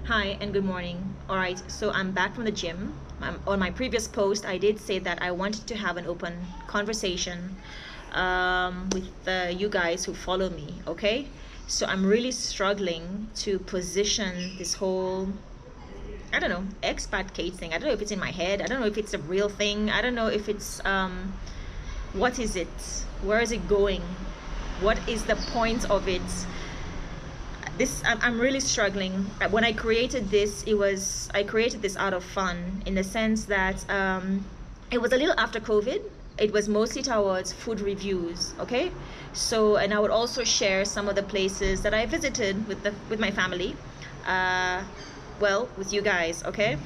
Hi and good morning. All right, so I'm back from the gym. On my previous post, I did say that I wanted to have an open conversation with you guys who follow me, okay? So I'm really struggling to position this whole, I don't know, expat Kate thing. I don't know if it's in my head. I don't know if it's a real thing. I don't know if it's, what is it? Where is it going? What is the point of it? I'm really struggling. When I created this, I created this out of fun, in the sense that it was a little after COVID. It was mostly towards food reviews, okay? So, and I would also share some of the places that I visited with my family, well, with you guys, okay?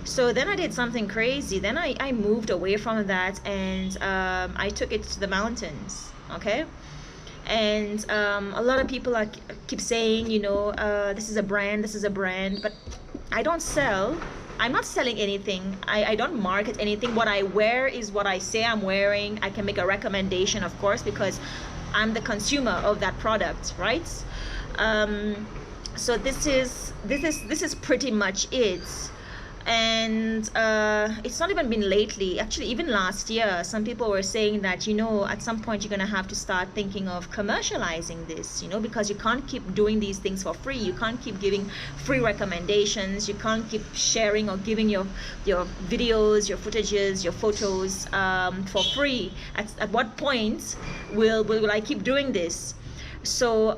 So then I did something crazy. Then I moved away from that, and I took it to the mountains, okay? And a lot of people keep saying, this is a brand, but I don't sell. I'm not selling anything. I don't market anything. What I wear is what I say I'm wearing. I can make a recommendation, of course, because I'm the consumer of that product, right? So this is pretty much it. And it's not even been lately. Actually, even last year, some people were saying that, at some point you're going to have to start thinking of commercializing this, because you can't keep doing these things for free. You can't keep giving free recommendations. You can't keep sharing or giving your videos, your footages, your photos for free. At what point will I keep doing this? So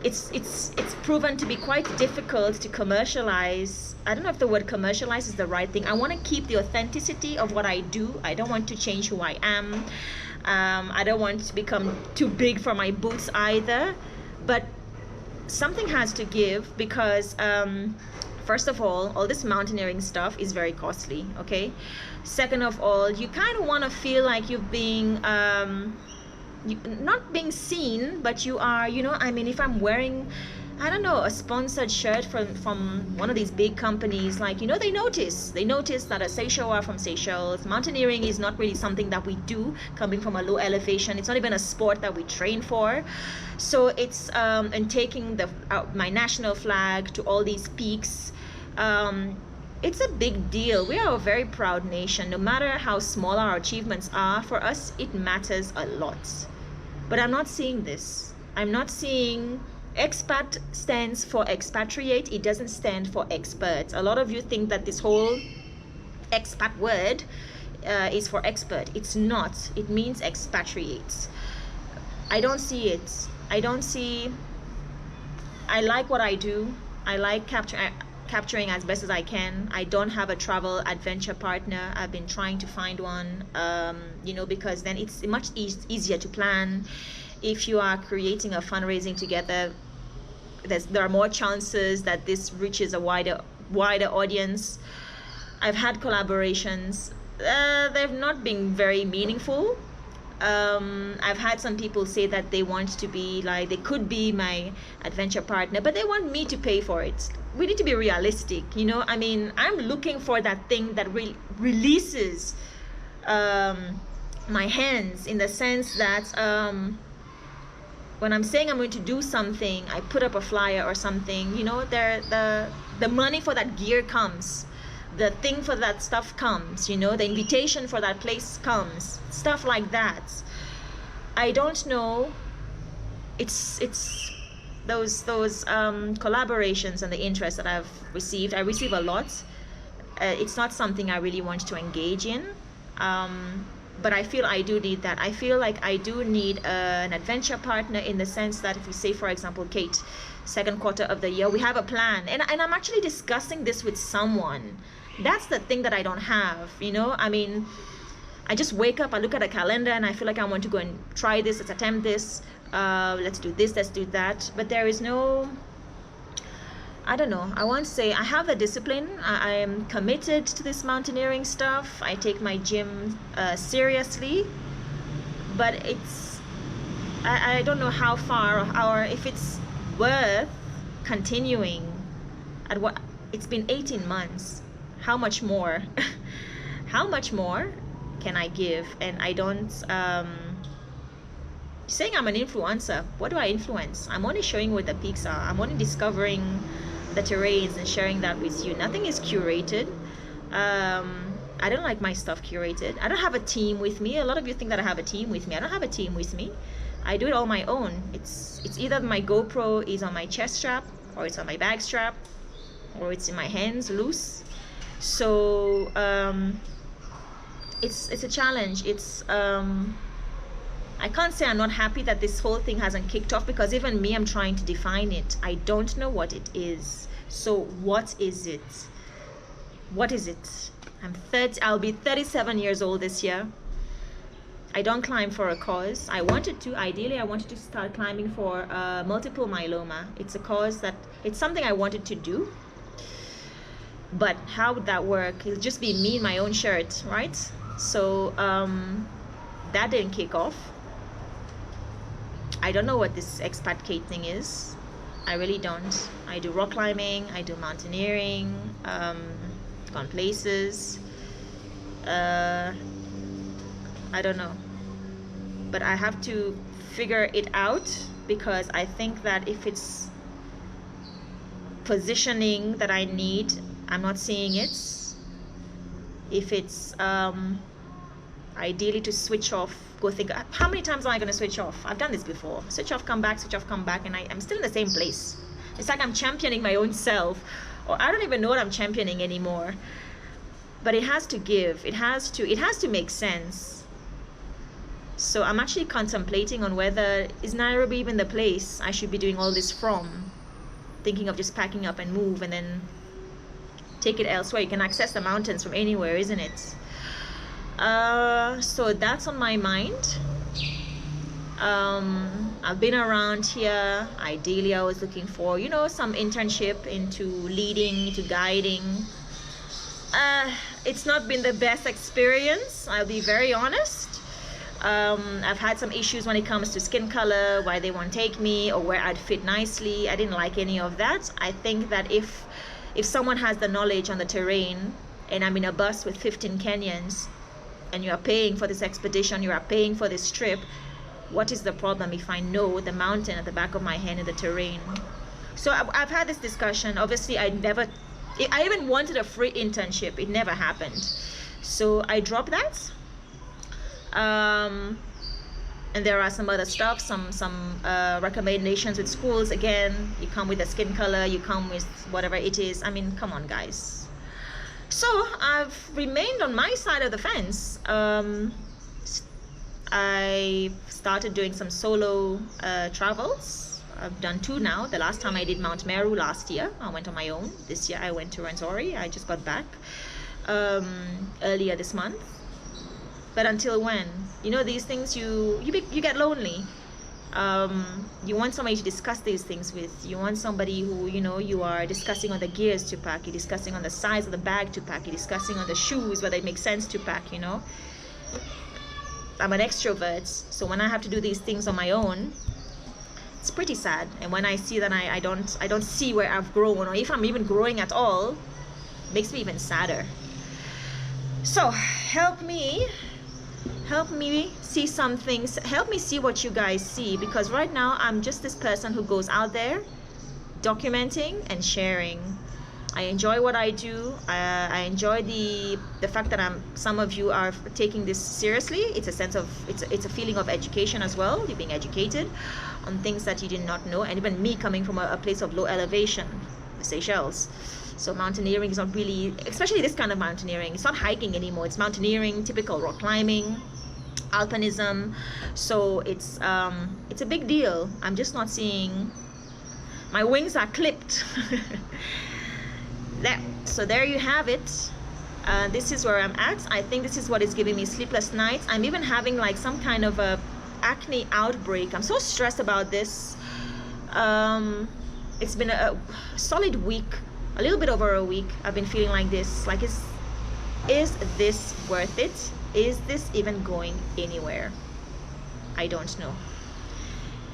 it's proven to be quite difficult to commercialize. I don't know if the word commercialize is the right thing. I want to keep the authenticity of what I do. I don't want to change who I am. I don't want to become too big for my boots either. But something has to give, because first of all this mountaineering stuff is very costly, okay? Second of all, you kind of want to feel like you're being not being seen, but you are, if I'm wearing, I don't know, a sponsored shirt from one of these big companies, they notice that a Seychelles from Seychelles. Mountaineering is not really something that we do, coming from a low elevation. It's not even a sport that we train for. So it's and taking my national flag to all these peaks, it's a big deal. We are a very proud nation. No matter how small our achievements are, for us it matters a lot. But I'm not seeing this. I'm not seeing. Expat stands for expatriate. It doesn't stand for expert. A lot of you think that this whole expat word is for expert. It's not. It means expatriate. I don't see it. I like what I do. I like capturing as best as I can. I don't have a travel adventure partner. I've been trying to find one, because then it's much easier to plan. If you are creating a fundraising together, there are more chances that this reaches a wider audience. I've had collaborations. They've not been very meaningful. I've had some people say that they want to be they could be my adventure partner, but they want me to pay for it. We need to be realistic, I'm looking for that thing that releases my hands, in the sense that when I'm saying I'm going to do something, I put up a flyer or something, the money for that gear comes. The thing for that stuff comes, the invitation for that place comes, stuff like that. I don't know. It's those collaborations and the interest that I've received. I receive a lot. It's not something I really want to engage in. But I feel I do need that. I feel like I do need an adventure partner, in the sense that if we say, for example, Kate, second quarter of the year, we have a plan. And I'm actually discussing this with someone. That's the thing that I don't have, I just wake up, I look at a calendar, and I feel like I want to go and try this, let's attempt this, let's do this, let's do that. But there is no, I don't know, I won't say I have the discipline. I am committed to this mountaineering stuff. I take my gym seriously, but I don't know how far, or if it's worth continuing at what. It's been 18 months. How much more how much more can I give? And I don't saying I'm an influencer. What do I influence? I'm only showing where the peaks are. I'm only discovering the terrains and sharing that with you. Nothing is curated. I don't like my stuff curated. I don't have a team with me. A lot of you think that I have a team with me. I don't have a team with me. I do it all my own. It's either my GoPro is on my chest strap, or it's on my bag strap, or it's in my hands loose. So it's a challenge. I can't say I'm not happy that this whole thing hasn't kicked off, because even me, I'm trying to define it. I don't know what it is. So what is it? What is it? I'll be 37 years old this year. I don't climb for a cause. Ideally I wanted to start climbing for multiple myeloma. It's a cause it's something I wanted to do. But how would that work? It'll just be me in my own shirt, right? So that didn't kick off. I don't know what this expat Kate thing is. I really don't. I do rock climbing, I do mountaineering, gone places. I don't know. But I have to figure it out, because I think that if it's positioning that I need, I'm not seeing it. If it's ideally to switch off, go think, how many times am I going to switch off? I've done this before. Switch off, come back, switch off, come back, and I'm still in the same place. It's like I'm championing my own self, or I don't even know what I'm championing anymore. But it has to give. It has to make sense. So I'm actually contemplating on whether, is Nairobi even the place I should be doing all this from? Thinking of just packing up and move and then take it elsewhere. You can access the mountains from anywhere, isn't it? So that's on my mind. I've been around here. Ideally I was looking for, some internship into leading, to guiding. It's not been the best experience, I'll be very honest. I've had some issues when it comes to skin color, why they won't take me, or where I'd fit nicely. I didn't like any of that. I think that if someone has the knowledge on the terrain, and I'm in a bus with 15 Kenyans, and you are paying for this expedition, you are paying for this trip, what is the problem if I know the mountain at the back of my hand and the terrain? So I've had this discussion. Obviously I even wanted a free internship. It never happened. So I dropped that. And there are some other stuff, some recommendations with schools. Again, you come with a skin color, you come with whatever it is. I mean, come on, guys. So I've remained on my side of the fence. I started doing some solo travels. I've done 2 now. The last time I did Mount Meru last year, I went on my own. This year I went to Rwenzori. I just got back earlier this month. But until when? These things, you get lonely. You want somebody to discuss these things with. You want somebody who, you are discussing on the gears to pack, you're discussing on the size of the bag to pack, you're discussing on the shoes, whether it makes sense to pack, I'm an extrovert, so when I have to do these things on my own, it's pretty sad. And when I see that I don't see where I've grown, or if I'm even growing at all, it makes me even sadder. So help me see some things. Help me see what you guys see, because right now I'm just this person who goes out there documenting and sharing. I enjoy what I do. I enjoy the fact that some of you are taking this seriously. It's a feeling of education as well. You're being educated on things that you did not know, and even me coming from a place of low elevation, the Seychelles. So mountaineering is not really, especially this kind of mountaineering, it's not hiking anymore. It's mountaineering, typical rock climbing, alpinism. So it's a big deal. I'm just not seeing, my wings are clipped. So there you have it. This is where I'm at. I think this is what is giving me sleepless nights. I'm even having like some kind of a acne outbreak. I'm so stressed about this. It's been a solid week, a little bit over a week. I've been feeling like this. Like, is this worth it? Is this even going anywhere? I don't know.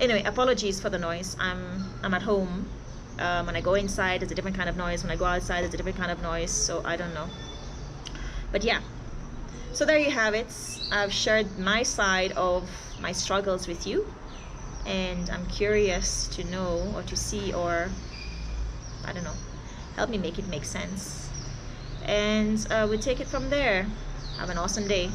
Anyway, apologies for the noise. I'm at home. When I go inside, it's a different kind of noise. When I go outside, it's a different kind of noise. So I don't know. But yeah. So there you have it. I've shared my side of my struggles with you. And I'm curious to know or to see, or I don't know. help me make it make sense. And we take it from there. Have an awesome day.